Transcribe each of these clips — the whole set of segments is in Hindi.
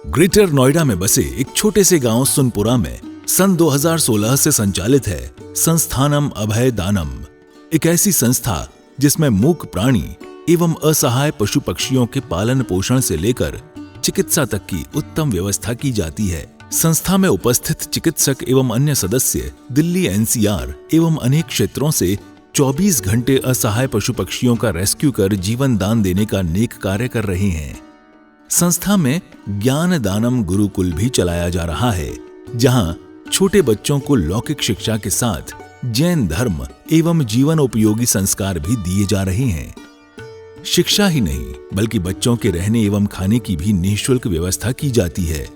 ग्रेटर नोएडा में बसे एक छोटे से गांव सुनपुरा में सन 2016 से संचालित है संस्थानम अभय दानम, एक ऐसी संस्था जिसमें मूक प्राणी एवं असहाय पशु पक्षियों के पालन पोषण से लेकर चिकित्सा तक की उत्तम व्यवस्था की जाती है। संस्था में उपस्थित चिकित्सक एवं अन्य सदस्य दिल्ली एनसीआर एवं अनेक क्षेत्रों से 24 घंटे असहाय पशु पक्षियों का रेस्क्यू कर जीवन दान देने का नेक कार्य कर रहे हैं। संस्था में ज्ञान दानम गुरुकुल भी चलाया जा रहा है, जहां छोटे बच्चों को लौकिक शिक्षा के साथ जैन धर्म एवं जीवन उपयोगी संस्कार भी दिए जा रहे हैं। शिक्षा ही नहीं बल्कि बच्चों के रहने एवं खाने की भी निःशुल्क व्यवस्था की जाती है।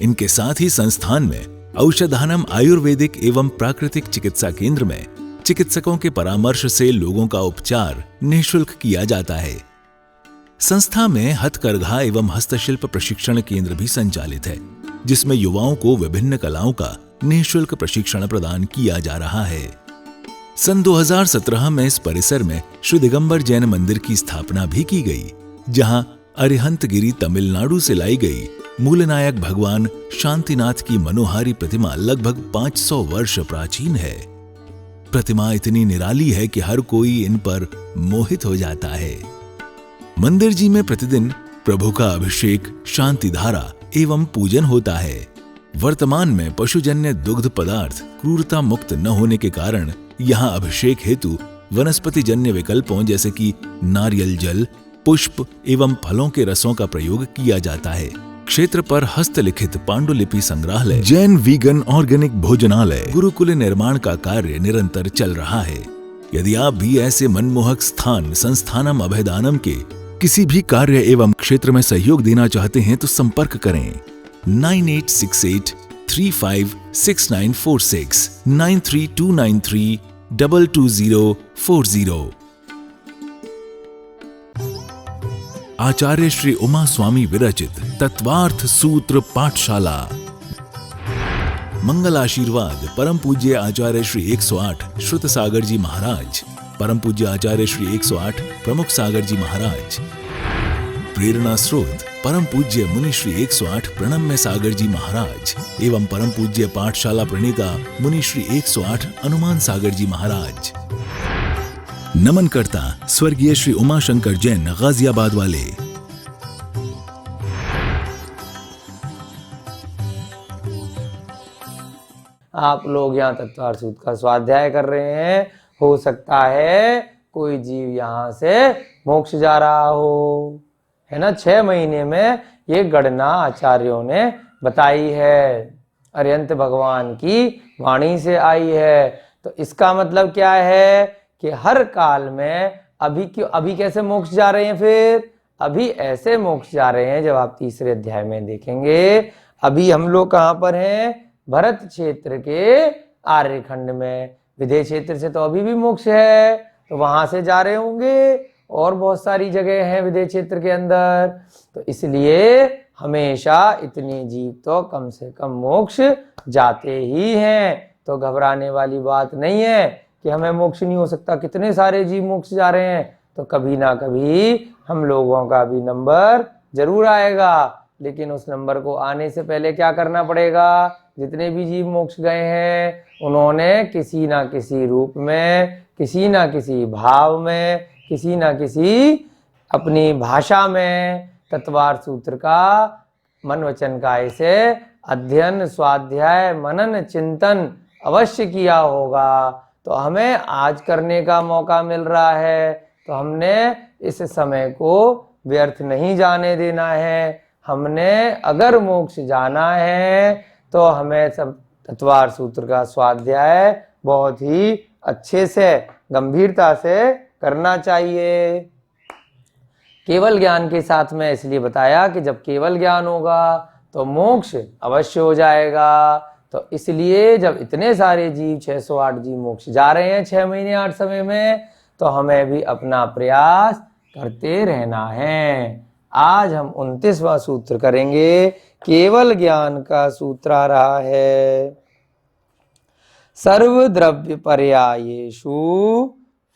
इनके साथ ही संस्थान में औषधानम आयुर्वेदिक एवं प्राकृतिक चिकित्सा केंद्र में चिकित्सकों के परामर्श से लोगों का उपचार निःशुल्क किया जाता है। संस्था में हथकरघा एवं हस्तशिल्प प्रशिक्षण केंद्र भी संचालित है, जिसमें युवाओं को विभिन्न कलाओं का निःशुल्क प्रशिक्षण प्रदान किया जा रहा है। सन 2017 में इस परिसर में श्री दिगंबर जैन मंदिर की स्थापना भी की गई, जहां अरिहंतगिरी तमिलनाडु से लाई गई मूलनायक भगवान शांतिनाथ की मनोहारी प्रतिमा लगभग 500 वर्ष प्राचीन है। प्रतिमा इतनी निराली है कि हर कोई इन पर मोहित हो जाता है। मंदिर जी में प्रतिदिन प्रभु का अभिषेक, शांति धारा एवं पूजन होता है। वर्तमान में पशुजन्य दुग्ध पदार्थ क्रूरता मुक्त न होने के कारण यहाँ अभिषेक हेतु वनस्पति जन्य विकल्पों जैसे कि नारियल जल, पुष्प एवं फलों के रसों का प्रयोग किया जाता है। क्षेत्र पर हस्तलिखित पांडुलिपि संग्रहालय, जैन वीगन ऑर्गेनिक भोजनालय, गुरुकुल निर्माण का कार्य निरंतर चल रहा है। यदि आप भी ऐसे मनमोहक स्थान संस्थानम अभयदानम के किसी भी कार्य एवं क्षेत्र में सहयोग देना चाहते हैं तो संपर्क करें 9868356946 9329322040। आचार्य श्री उमा स्वामी विरचित तत्वार्थ सूत्र पाठशाला। मंगल आशीर्वाद परम पूज्य आचार्य श्री 108 श्रुत सागर जी महाराज, परम पूज्य आचार्य श्री 108 प्रमुख सागर जी महाराज। प्रेरणा स्रोत परम पूज्य मुनि श्री 108 प्रणम्य सागर जी महाराज एवं परम पूज्य पाठशाला प्रणेता मुनि श्री 108 हनुमान सागर जी महाराज। नमन करता स्वर्गीय श्री उमाशंकर जैन गाजियाबाद वाले। आप लोग यहाँ तत्वार्थ सूत्र का स्वाध्याय कर रहे हैं। हो सकता है कोई जीव यहाँ से मोक्ष जा रहा हो, है ना। 6 महीने में ये गणना आचार्यों ने बताई है, अरिहंत भगवान की वाणी से आई है। तो इसका मतलब क्या है कि हर काल में अभी कैसे मोक्ष जा रहे हैं, फिर अभी ऐसे मोक्ष जा रहे हैं जब आप तीसरे अध्याय में देखेंगे। अभी हम लोग कहाँ पर हैं? भरत क्षेत्र के आर्यखंड में। विदेह क्षेत्र से तो अभी भी मोक्ष है, तो वहां से जा रहे होंगे। और बहुत सारी जगह हैं विदेह क्षेत्र के अंदर, तो इसलिए हमेशा इतने जीव तो कम से कम मोक्ष जाते ही हैं। तो घबराने वाली बात नहीं है कि हमें मोक्ष नहीं हो सकता। कितने सारे जीव मोक्ष जा रहे हैं, तो कभी ना कभी हम लोगों का भी नंबर जरूर आएगा। लेकिन उस नंबर को आने से पहले क्या करना पड़ेगा? जितने भी जीव मोक्ष गए हैं उन्होंने किसी ना किसी रूप में, किसी ना किसी भाव में, किसी ना किसी अपनी भाषा में तत्वार्थ सूत्र का मन वचन काया से अध्ययन, स्वाध्याय, मनन, चिंतन अवश्य किया होगा। तो हमें आज करने का मौका मिल रहा है, तो हमने इस समय को व्यर्थ नहीं जाने देना है। हमने अगर मोक्ष जाना है तो हमें सब तत्वार्थ सूत्र का स्वाध्याय बहुत ही अच्छे से, गंभीरता से करना चाहिए। केवल ज्ञान के साथ में इसलिए बताया कि जब केवल ज्ञान होगा तो मोक्ष अवश्य हो जाएगा। तो इसलिए जब इतने सारे जीव 608 जीव मोक्ष जा रहे हैं 6 महीने 8 समय में, तो हमें भी अपना प्रयास करते रहना है। आज हम 29वां सूत्र करेंगे। केवल ज्ञान का सूत्र आ रहा है, सर्वद्रव्य पर्यायेषु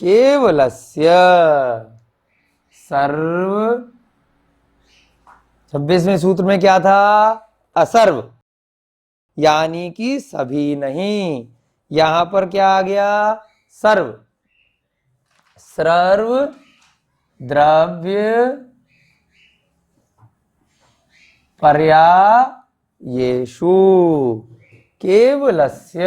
केवलस्य। सर्व 26वें सूत्र में क्या था? असर्व, यानी कि सभी नहीं। यहां पर क्या आ गया? सर्व। सर्व द्रव्य पर्यायेषु केवलस्य।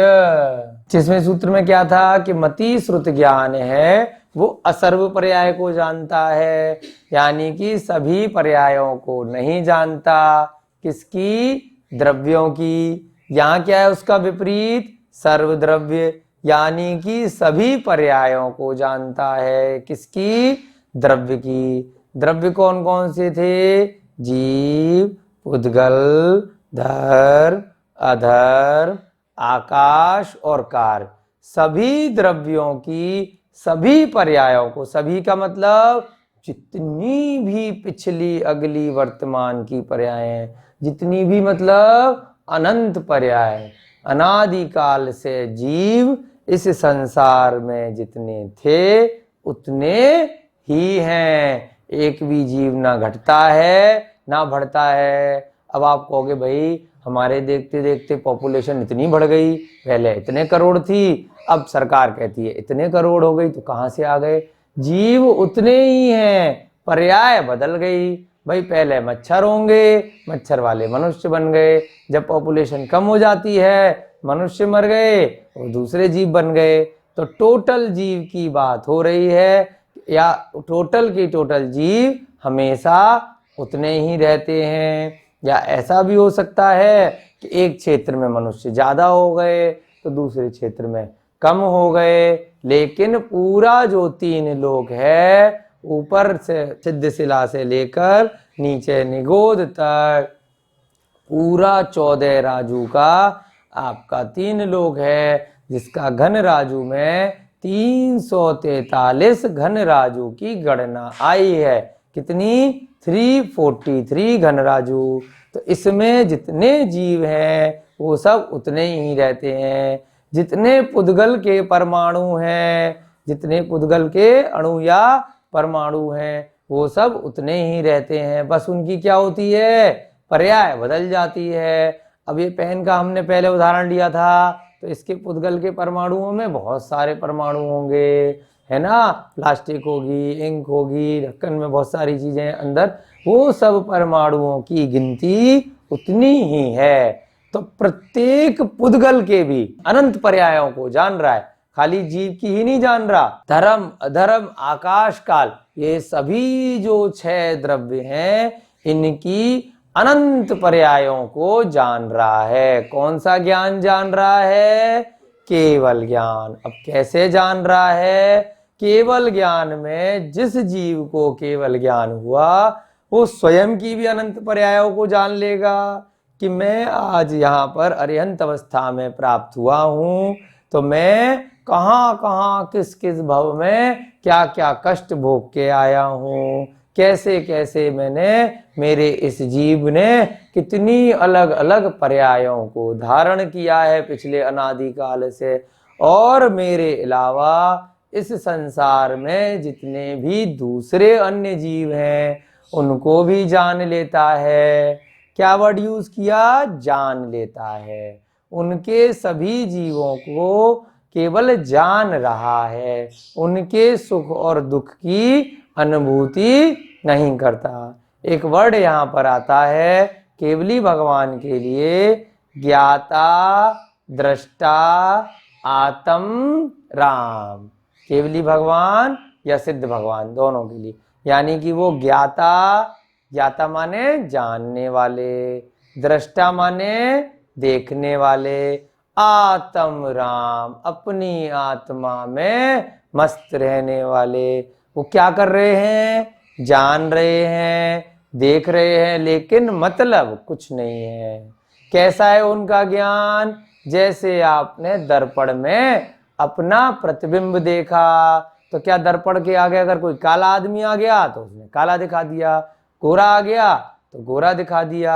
जिसमें सूत्र में क्या था कि मति श्रुत ज्ञान है वो असर्व पर्याय को जानता है, यानी कि सभी पर्यायों को नहीं जानता। किसकी? द्रव्यों की। यहाँ क्या है उसका विपरीत? सर्वद्रव्य, यानी कि सभी पर्यायों को जानता है। किसकी? द्रव्य की। द्रव्य कौन कौन से थे? जीव, उद्गल, धर्म, अधर्म, आकाश और कार। सभी द्रव्यों की सभी पर्यायों को, सभी का मतलब जितनी भी पिछली अगली वर्तमान की पर्याय हैं, जितनी भी मतलब अनंत पर्याय, अनादिकाल से जीव इस संसार में जितने थे उतने ही हैं। एक भी जीव ना घटता है ना बढ़ता है। अब आप कहोगे भाई हमारे देखते देखते पॉपुलेशन इतनी बढ़ गई, पहले इतने करोड़ थी, अब सरकार कहती है इतने करोड़ हो गई, तो कहाँ से आ गए? जीव उतने ही हैं, पर्याय बदल गई। भाई पहले मच्छर होंगे, मच्छर वाले मनुष्य बन गए, जब पॉपुलेशन कम हो जाती है मनुष्य मर गए और दूसरे जीव बन गए। तो टोटल जीव की बात हो रही है, या टोटल की टोटल जीव हमेशा उतने ही रहते हैं। या ऐसा भी हो सकता है कि एक क्षेत्र में मनुष्य ज्यादा हो गए तो दूसरे क्षेत्र में कम हो गए, लेकिन पूरा जो 3 लोक है, ऊपर से सिद्धशिला से लेकर नीचे निगोद तक पूरा 14 राजू का आपका 3 लोक है, जिसका घन राजू में 343 घन राजू की गणना आई है। कितनी? 343 घन राजू। तो इसमें जितने जीव हैं वो सब उतने ही रहते हैं। जितने पुद्गल के परमाणु हैं, जितने पुद्गल के अणु या परमाणु हैं, वो सब उतने ही रहते हैं। बस उनकी क्या होती है? पर्याय बदल जाती है। अब ये पेन का हमने पहले उदाहरण लिया था, तो इसके पुद्गल के परमाणुओं में बहुत सारे परमाणु होंगे, है ना? प्लास्टिक होगी, इंक होगी, ढक्कन में बहुत सारी चीजें अंदर, वो सब परमाणुओं की गिनती उतनी ही है। तो प्रत्येक पुद्गल के भी अनंत पर्यायों को जान रहा है, खाली जीव की ही नहीं जान रहा। धर्म, अधर्म, आकाश, काल, ये सभी जो 6 द्रव्य हैं इनकी अनंत पर्यायों को जान रहा है। कौन सा ज्ञान जान रहा है? केवल ज्ञान। अब कैसे जान रहा है? केवल ज्ञान में जिस जीव को केवल ज्ञान हुआ वो स्वयं की भी अनंत पर्यायों को जान लेगा कि मैं आज यहाँ पर अरिहंत अवस्था में प्राप्त हुआ हूँ, तो मैं कहाँ कहाँ किस किस भव में क्या क्या कष्ट भोग के आया हूँ, कैसे कैसे मैंने, मेरे इस जीव ने कितनी अलग अलग पर्यायों को धारण किया है पिछले अनादिकाल से। और मेरे अलावा इस संसार में जितने भी दूसरे अन्य जीव हैं उनको भी जान लेता है। क्या वर्ड यूज किया? जान लेता है। उनके सभी जीवों को केवल जान रहा है, उनके सुख और दुख की अनुभूति नहीं करता। एक वर्ड यहाँ पर आता है केवली भगवान के लिए, ज्ञाता, दृष्टा, आत्म राम। केवली भगवान या सिद्ध भगवान, दोनों के लिए। यानी कि वो ज्ञाता, ज्ञाता माने जानने वाले, दृष्टा माने देखने वाले, आत्म राम अपनी आत्मा में मस्त रहने वाले। वो क्या कर रहे हैं? जान रहे हैं, देख रहे हैं, लेकिन मतलब कुछ नहीं है। कैसा है उनका ज्ञान? जैसे आपने दर्पण में अपना प्रतिबिंब देखा, तो क्या दर्पण के आगे अगर कोई काला आदमी आ गया तो उसने काला दिखा दिया, गोरा आ गया तो गोरा दिखा दिया,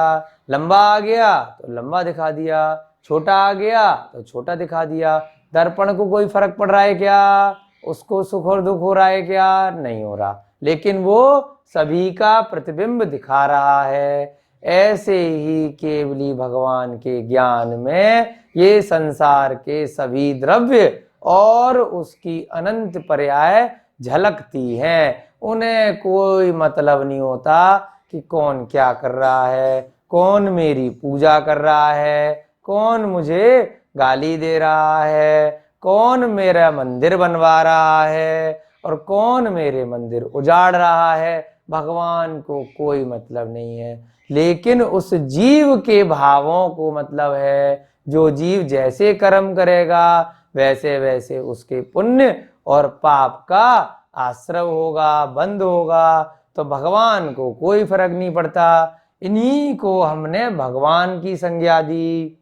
लंबा आ गया तो लंबा दिखा दिया, छोटा आ गया तो छोटा दिखा दिया। दर्पण को कोई फर्क पड़ रहा है क्या? उसको सुख और दुख हो रहा है क्या? नहीं हो रहा, लेकिन वो सभी का प्रतिबिंब दिखा रहा है। ऐसे ही केवली भगवान के ज्ञान में ये संसार के सभी द्रव्य और उसकी अनंत पर्याय झलकती हैं। उन्हें कोई मतलब नहीं होता कि कौन क्या कर रहा है, कौन मेरी पूजा कर रहा है, कौन मुझे गाली दे रहा है, कौन मेरा मंदिर बनवा रहा है और कौन मेरे मंदिर उजाड़ रहा है। भगवान को कोई मतलब नहीं है, लेकिन उस जीव के भावों को मतलब है। जो जीव जैसे कर्म करेगा वैसे वैसे उसके पुण्य और पाप का आश्रव होगा, बंद होगा। तो भगवान को कोई फर्क नहीं पड़ता। इन्हीं को हमने भगवान की संज्ञा दी।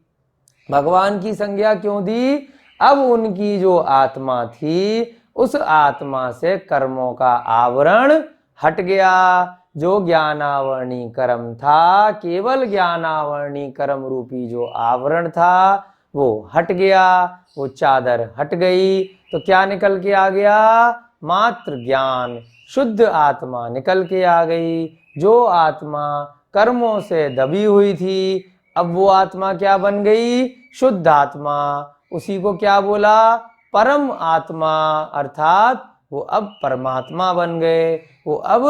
भगवान की संज्ञा क्यों दी? अब उनकी जो आत्मा थी, उस आत्मा से कर्मों का आवरण हट गया। जो ज्ञानावरणी कर्म था, केवल ज्ञानावरणी कर्म रूपी जो आवरण था वो हट गया, वो चादर हट गई। तो क्या निकल के आ गया? मात्र ज्ञान, शुद्ध आत्मा निकल के आ गई। जो आत्मा कर्मों से दबी हुई थी, अब वो आत्मा क्या बन गई? शुद्ध आत्मा। उसी को क्या बोला? परम आत्मा। अर्थात वो अब परमात्मा बन गए, वो अब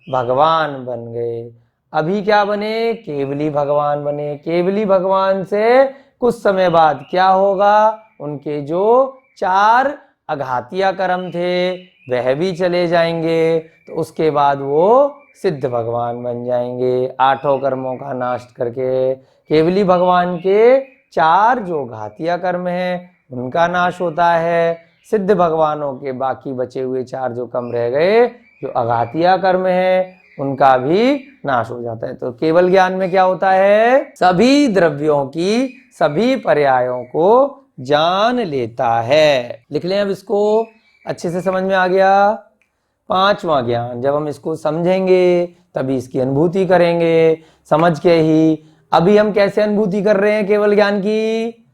भगवान बन गए। अभी क्या बने? केवली भगवान बने। केवली भगवान से कुछ समय बाद क्या होगा? उनके जो 4 अघातिया कर्म थे वह भी चले जाएंगे। तो उसके बाद वो सिद्ध भगवान बन जाएंगे, 8 कर्मों का नाश करके। केवली भगवान के 4 जो घातिया कर्म हैं उनका नाश होता है। सिद्ध भगवानों के बाकी बचे हुए 4 जो कर्म रह गए, जो अघातिया कर्म है, उनका भी नाश हो जाता है। तो केवल ज्ञान में क्या होता है? सभी द्रव्यों की सभी पर्यायों को जान लेता है। लिख लें अब इसको, अच्छे से समझ में आ गया। 5वां ज्ञान, जब हम इसको समझेंगे तभी इसकी अनुभूति करेंगे। समझ के ही अभी हम कैसे अनुभूति कर रहे हैं केवल ज्ञान की?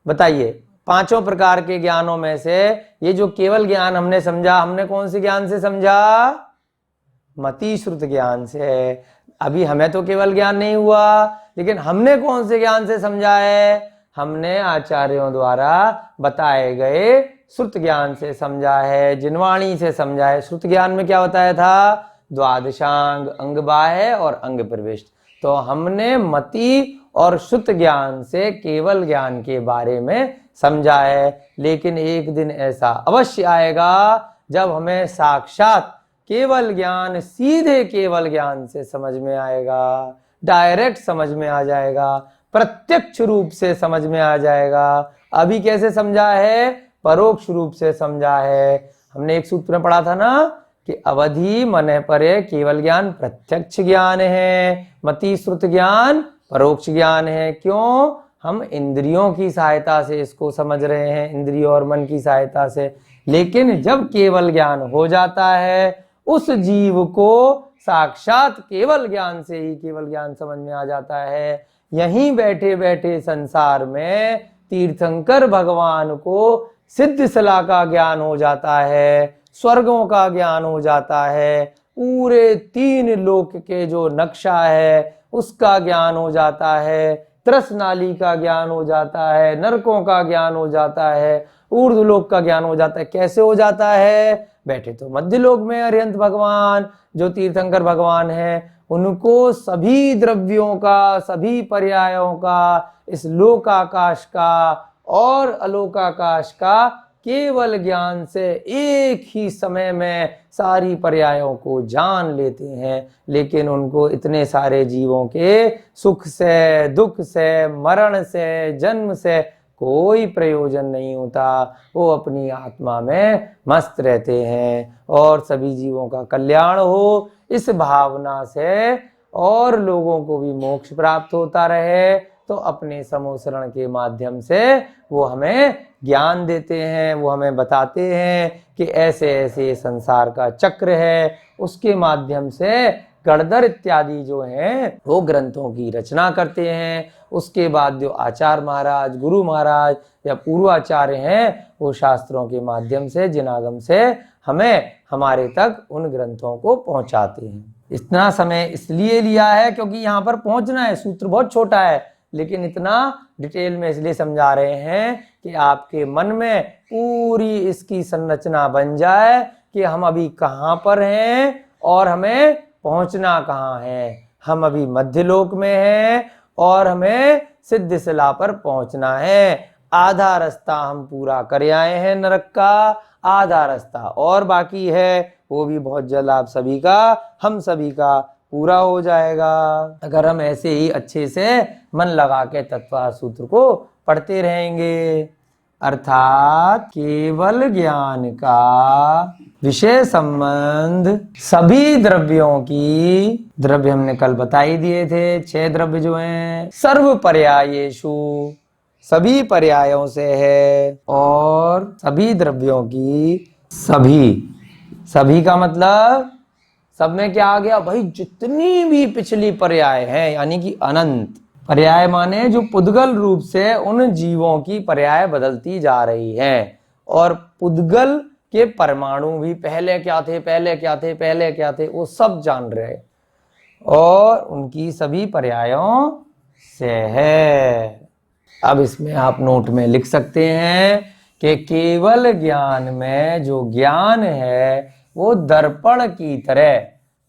बताइए। 5 प्रकार के ज्ञानों में से ये जो केवल ज्ञान हमने समझा, हमने कौन से ज्ञान से समझा? मति श्रुत ज्ञान से। अभी हमें तो केवल ज्ञान नहीं हुआ, लेकिन हमने कौन से ज्ञान से समझा है? हमने आचार्यों द्वारा बताए गए श्रुत ज्ञान से समझा है, जिनवाणी से समझा है। श्रुत ज्ञान में क्या बताया था? द्वादशांग, अंग बाह्य और अंग प्रविष्ट। तो हमने मति और श्रुत ज्ञान से केवल ज्ञान के बारे में समझा है। लेकिन एक दिन ऐसा अवश्य आएगा जब हमें साक्षात केवल ज्ञान, सीधे केवल ज्ञान से समझ में आएगा, डायरेक्ट समझ में आ जाएगा, प्रत्यक्ष रूप से समझ में आ जाएगा। अभी कैसे समझा है? परोक्ष रूप से समझा है। हमने एक सूत्र में पढ़ा था ना कि अवधि मन परे केवल ज्ञान प्रत्यक्ष ज्ञान है, मति श्रुत ज्ञान परोक्ष ज्ञान है। क्यों? हम इंद्रियों की सहायता से इसको समझ रहे हैं, इंद्रियों और मन की सहायता से। लेकिन जब केवल ज्ञान हो जाता है, उस जीव को साक्षात केवल ज्ञान से ही केवल ज्ञान समझ में आ जाता है। यहीं बैठे बैठे संसार में तीर्थंकर भगवान को सिद्ध सला का ज्ञान हो जाता है, स्वर्गों का ज्ञान हो जाता है, पूरे 3 लोक के जो नक्शा है उसका ज्ञान हो जाता है, त्रसनाली का ज्ञान हो जाता है, नरकों का ज्ञान हो जाता है, ऊर्ध्वलोक का ज्ञान हो जाता है। कैसे हो जाता है? बैठे तो मध्य लोक में अरिहंत भगवान जो तीर्थंकर भगवान है, उनको सभी द्रव्यों का, सभी पर्यायों का, इस लोकाकाश का और अलोकाकाश का केवल ज्ञान से एक ही समय में सारी पर्यायों को जान लेते हैं। लेकिन उनको इतने सारे जीवों के सुख से, दुख से, मरण से, जन्म से कोई प्रयोजन नहीं होता। वो अपनी आत्मा में मस्त रहते हैं और सभी जीवों का कल्याण हो, इस भावना से और लोगों को भी मोक्ष प्राप्त होता रहे। तो अपने समोसरण के माध्यम से वो हमें ज्ञान देते हैं, वो हमें बताते हैं कि ऐसे ऐसे संसार का चक्र है। उसके माध्यम से गणधर इत्यादि जो हैं वो ग्रंथों की रचना करते हैं। उसके बाद जो आचार्य महाराज, गुरु महाराज या पूर्वाचार्य हैं, वो शास्त्रों के माध्यम से, जिनागम से हमें हमारे तक उन ग्रंथों को पहुंचाते हैं। इतना समय इसलिए लिया है क्योंकि यहाँ पर पहुंचना है। सूत्र बहुत छोटा है लेकिन इतना डिटेल में इसलिए समझा रहे हैं कि आपके मन में पूरी इसकी संरचना बन जाए कि हम अभी कहाँ पर हैं और हमें पहुंचना कहाँ है। हम अभी मध्यलोक में हैं और हमें सिद्धिशिला पर पहुंचना है। आधा रास्ता हम पूरा कर आए हैं नरक का, आधा रास्ता और बाकी है, वो भी बहुत जल्द आप सभी का, हम सभी का पूरा हो जाएगा अगर हम ऐसे ही अच्छे से मन लगा के तत्वार्थ सूत्र को पढ़ते रहेंगे। अर्थात केवल ज्ञान का विषय संबंध सभी द्रव्यों की, द्रव्य हमने कल बता ही दिए थे, 6 द्रव्य जो हैं, सर्व पर्यायेषु सभी पर्यायों से है और सभी द्रव्यों की सभी का मतलब सब में क्या आ गया भाई, जितनी भी पिछली पर्याय है यानी कि अनंत पर्याय माने जो पुद्गल रूप से उन जीवों की पर्याय बदलती जा रही है और पुद्गल के परमाणु भी पहले क्या थे वो सब जान रहे और उनकी सभी पर्यायों से है। अब इसमें आप नोट में लिख सकते हैं कि केवल ज्ञान में जो ज्ञान है वो दर्पण की तरह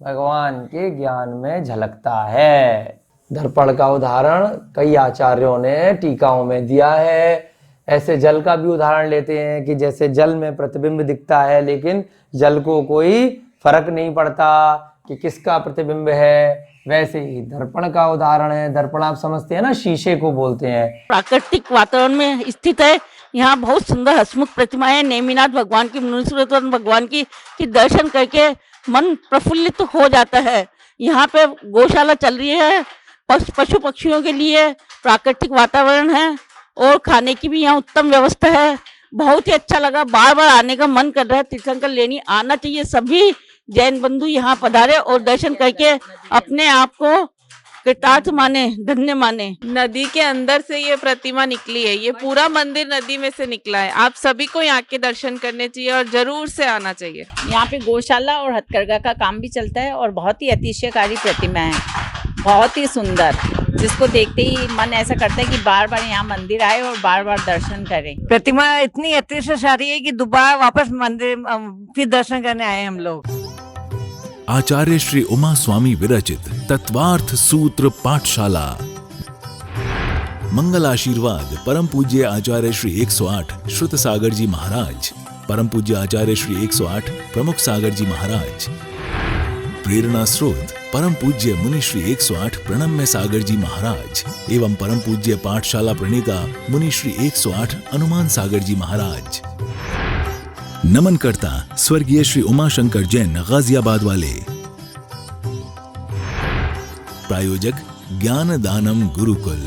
भगवान के ज्ञान में झलकता है। दर्पण का उदाहरण कई आचार्यों ने टीकाओं में दिया है। ऐसे जल का भी उदाहरण लेते हैं कि जैसे जल में प्रतिबिंब दिखता है लेकिन जल को कोई फर्क नहीं पड़ता कि किसका प्रतिबिंब है, वैसे ही दर्पण का उदाहरण है। दर्पण आप समझते हैं ना, शीशे को बोलते हैं। प्राकृतिक वातावरण में स्थित है। यहाँ बहुत सुंदर हसमुख प्रतिमाएं, नेमिनाथ भगवान की, मुनीश्वरत्व भगवान की दर्शन करके मन प्रफुल्लित हो जाता है। यहाँ पे गौशाला चल रही है, पशु पक्षियों के लिए प्राकृतिक वातावरण है और खाने की भी यहाँ उत्तम व्यवस्था है। बहुत ही अच्छा लगा, बार बार आने का मन कर रहा है। तीर्थंकर लेनी आना चाहिए। सभी जैन बंधु यहाँ पधारे और दर्शन करके अपने आप को कृतार्थ माने, धन्य माने। नदी के अंदर से ये प्रतिमा निकली है, ये पूरा मंदिर नदी में से निकला है। आप सभी को यहाँ के दर्शन करने चाहिए और जरूर से आना चाहिए। यहाँ पे गौशाला और हथकरघा का काम भी चलता है और बहुत ही अतिशयकारी प्रतिमा है, बहुत ही सुंदर, जिसको देखते ही मन ऐसा करता है कि बार बार यहाँ मंदिर आए और बार बार दर्शन करें। प्रतिमा इतनी अतिशयकारी है कि दोबारा वापस मंदिर फिर दर्शन करने आए हम लोग। आचार्य श्री उमा स्वामी विरचित तत्वार्थ सूत्र पाठशाला। मंगल आशीर्वाद परम पूज्य आचार्य श्री 108 श्रुत सागर जी महाराज, परम पूज्य आचार्य श्री 108 प्रमुख सागर जी महाराज। प्रेरणा स्रोत परम पूज्य मुनि श्री 108 प्रणम्य सागर जी महाराज एवं परम पूज्य पाठशाला प्रणेता मुनि श्री 108 हनुमान सागर जी महाराज। नमन करता स्वर्गीय श्री उमाशंकर जैन गाजियाबाद वाले। प्रायोजक ज्ञान दानम गुरुकुल।